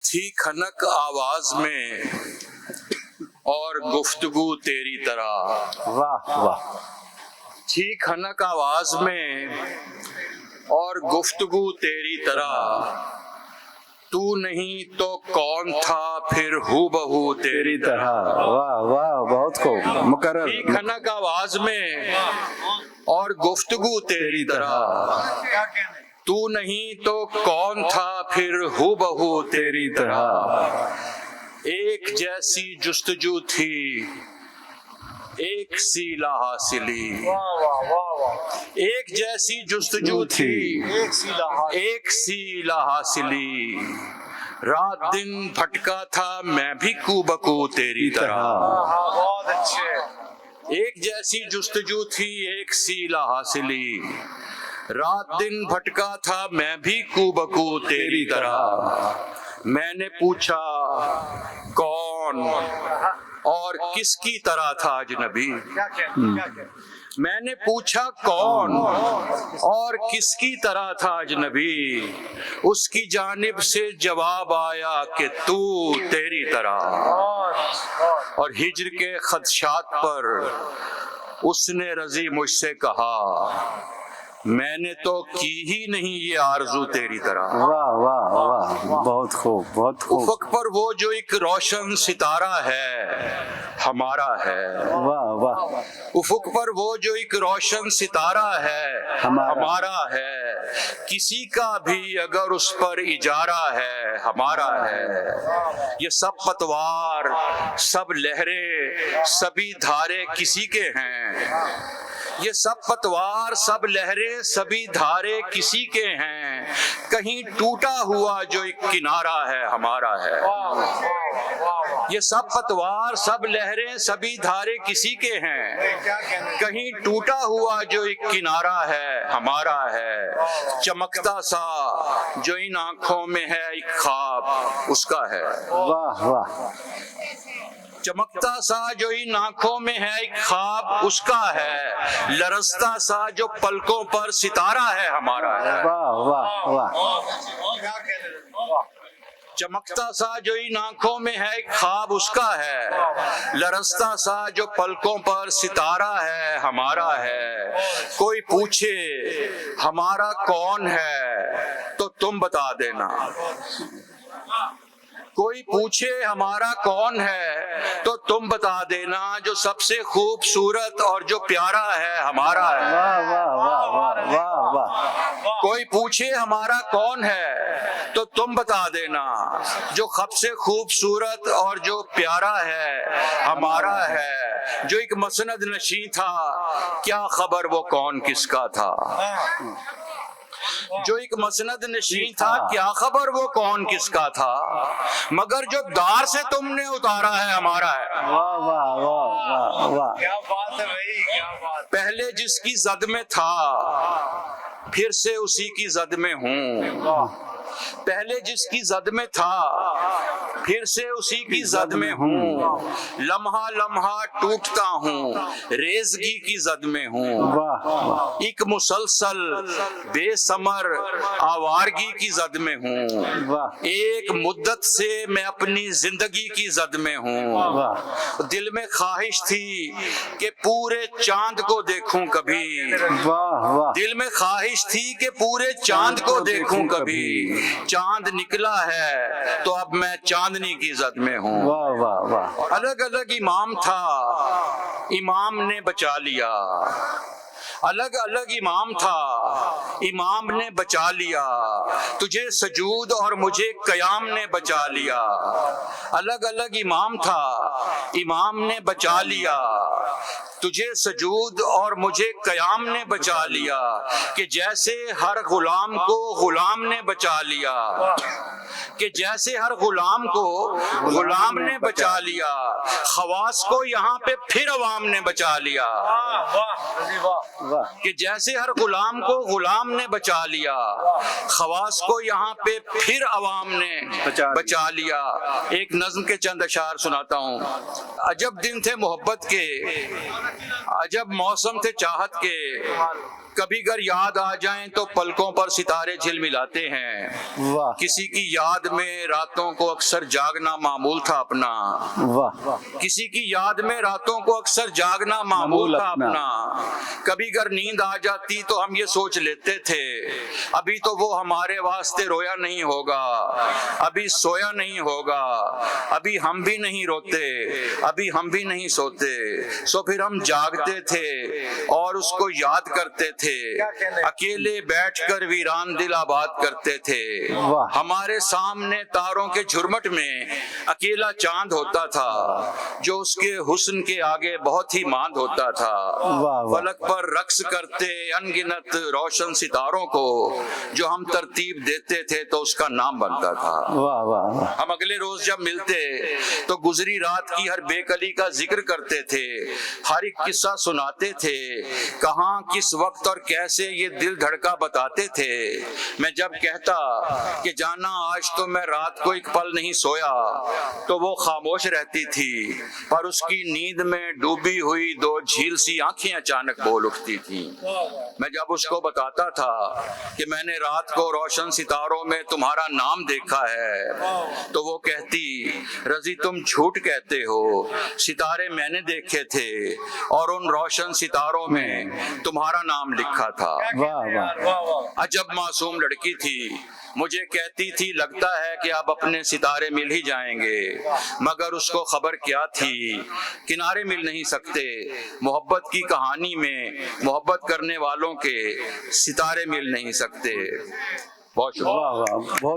تھی کھنک آواز میں اور گفتگو تیری طرح. واہ واہ. تھی کھنک آواز میں اور گفتگو تیری طرح، تو نہیں تو کون تھا پھر ہو بہو تیری طرح. واہ واہ، بہت خوب. مقرر. تھی کھنک آواز میں اور گفتگو تیری طرح، تو نہیں تو کون تھا پھر ہو بہو تیری طرح. ایک جیسی جستجو تھی ایک سی لا حاصلی، ایک جیسی جستجو تھی ایک سی لا حاصلی. رات دن بھٹکا تھا میں بھی کو بکو تیری طرح. ایک جیسی جستجو تھی ایک سی لا حاصلی، رات دن بھٹکا تھا میں بھی کو بکو تیری طرح. میں نے پوچھا کون اور کس کی طرح تھا اجنبی. میں نے پوچھا کون اور کس کی طرح تھا اجنبی، اس کی جانب سے جواب آیا کہ تو تیری طرح. اور ہجر کے خدشات پر اس نے رضی مجھ سے کہا، میں نے تو کی ہی نہیں یہ آرزو تیری طرح. واہ واہ واہ، بہت خوب بہت خوب. افق پر وہ جو ایک روشن ستارہ ہے ہمارا ہے. واہ واہ. افق پر وہ جو ایک روشن ستارہ ہے ہمارا ہے. کسی کا بھی اگر اس پر اجارہ ہے ہمارا ہے. یہ سب پتوار سب لہریں سبھی دھارے کسی کے ہیں. یہ سب پتوار سب لہریں سبھی دھارے کسی کے ہیں. کہیں ٹوٹا ہوا جو ایک کنارہ ہے ہمارا ہے. یہ سب پتوار سب لہریں سبھی دھارے کسی کے ہیں. کہیں ٹوٹا ہوا جو ایک کنارہ ہے ہمارا ہے. چمکتا سا جو ان آنکھوں میں ہے ایک خواب اس کا ہے. واہ واہ. چمکتا سا جو ان آنکھوں میں ہے ایک خواب اس کا ہے. لرزتا سا جو پلکوں پر ستارہ ہے ہمارا ہے. واہ واہ واہ. چمکتا سا جو ان آنکھوں میں ہے ایک خواب اس کا ہے. لرزتا سا جو پلکوں پر ستارہ ہے ہمارا ہے. کوئی پوچھے ہمارا کون ہے تو تم بتا دینا. کوئی پوچھے ہمارا کون ہے تو تم بتا دینا. جو سب سے خوبصورت اور جو پیارا ہے ہمارا ہے. واہ واہ واہ واہ واہ واہ. کوئی پوچھے ہمارا کون ہے تو تم بتا دینا. جو سب سے خوبصورت اور جو پیارا ہے ہمارا ہے. جو ایک مسند نشین تھا کیا خبر وہ کون کس کا تھا. جو ایک مسند نشین تھا کیا خبر وہ کون کس کا تھا. مگر جو دار سے تم نے اتارا ہے ہمارا ہے. واہ واہ واہ واہ واہ. کیا بات ہے بھائی، کیا بات. پہلے جس کی زد میں تھا پھر سے اسی کی زد میں ہوں. پہلے جس کی زد میں تھا پھر سے اسی کی زد میں ہوں. لمحہ لمحہ ٹوٹتا ہوں ریزگی کی زد میں ہوں. واہ واہ. ایک مسلسل بے ثمر آوارگی کی زد میں ہوں. واہ. ایک مدت سے میں اپنی زندگی کی زد میں ہوں. واہ دل میں خواہش تھی کہ پورے چاند کو دیکھوں کبھی. واہ واہ. دل میں خواہش تھی کہ پورے چاند کو دیکھوں کبھی. چاند نکلا ہے تو اب میں چاندنی کی زد میں ہوں. واہ واہ واہ. الگ الگ امام تھا امام نے بچا لیا. الگ الگ امام تھا امام نے بچا لیا. تجھے سجود اور مجھے قیام نے بچا لیا. الگ الگ امام تھا امام نے بچا لیا. تجھے سجود اور مجھے قیام نے بچا لیا. کہ جیسے ہر غلام کو غلام نے بچا لیا. کہ جیسے ہر غلام کو غلام نے بچا لیا. خواص کو یہاں پہ پھر عوام نے بچا لیا. کہ جیسے ہر غلام کو غلام نے بچا لیا. خواص کو یہاں پہ پھر عوام نے بچا لیا. ایک نظم کے چند اشعار سناتا ہوں. عجب دن تھے محبت کے عجب موسم تھے چاہت کے. کبھی اگر یاد آ جائیں تو پلکوں پر ستارے جھلملاتے ہیں. واہ کسی کی یاد میں راتوں کو اکثر جاگنا معمول تھا اپنا. واہ کسی کی یاد میں راتوں کو اکثر جاگنا معمول تھا اپنا. کبھی اگر نیند آ جاتی تو ہم یہ سوچ لیتے تھے ابھی تو وہ ہمارے واسطے رویا نہیں ہوگا, ابھی سویا نہیں ہوگا, ابھی ہم بھی نہیں روتے, ابھی ہم بھی نہیں سوتے. سو پھر ہم جاگتے تھے اور اس کو یاد کرتے تھے, اکیلے بیٹھ کر ویران دل آباد کرتے تھے. ہمارے سامنے تاروں کے جھرمٹ میں اکیلا چاند ہوتا تھا جو اس کے حسن کے آگے بہت ہی ماند ہوتا تھا. فلک پر رقص کرتے انگنت روشن ستاروں کو جو ہم ترتیب دیتے تھے تو اس کا نام بنتا تھا. واہ واہ ہم اگلے روز جب ملتے تو گزری رات کی ہر بے کلی کا ذکر کرتے تھے, ہر ایک قصہ سناتے تھے, کہاں کس وقت اور کیسے یہ دل دھڑکا بتاتے تھے. میں جب کہتا کہ جانا آج تو میں رات کو ایک پل نہیں سویا تو وہ خاموش رہتی تھی, پر اس کی نیند میں ڈوبی ہوئی دو جھیل سی آنکھیں اچانک بول اٹھتی تھیں. میں جب اس کو بتاتا تھا کہ میں نے رات کو روشن ستاروں میں تمہارا نام دیکھا ہے تو وہ کہتی رضی تم جھوٹ کہتے ہو, ستارے میں نے دیکھے تھے اور ان روشن ستاروں میں تمہارا نام لکھا تھا. واہ واہ عجب معصوم لڑکی تھی, مجھے کہتی تھی لگتا ہے کہ اب اپنے ستارے مل ہی جائیں گے, مگر اس کو خبر کیا تھی کنارے مل نہیں سکتے. محبت کی کہانی میں محبت کرنے والوں کے ستارے مل نہیں سکتے. بہت شکریہ. واہ واہ بہت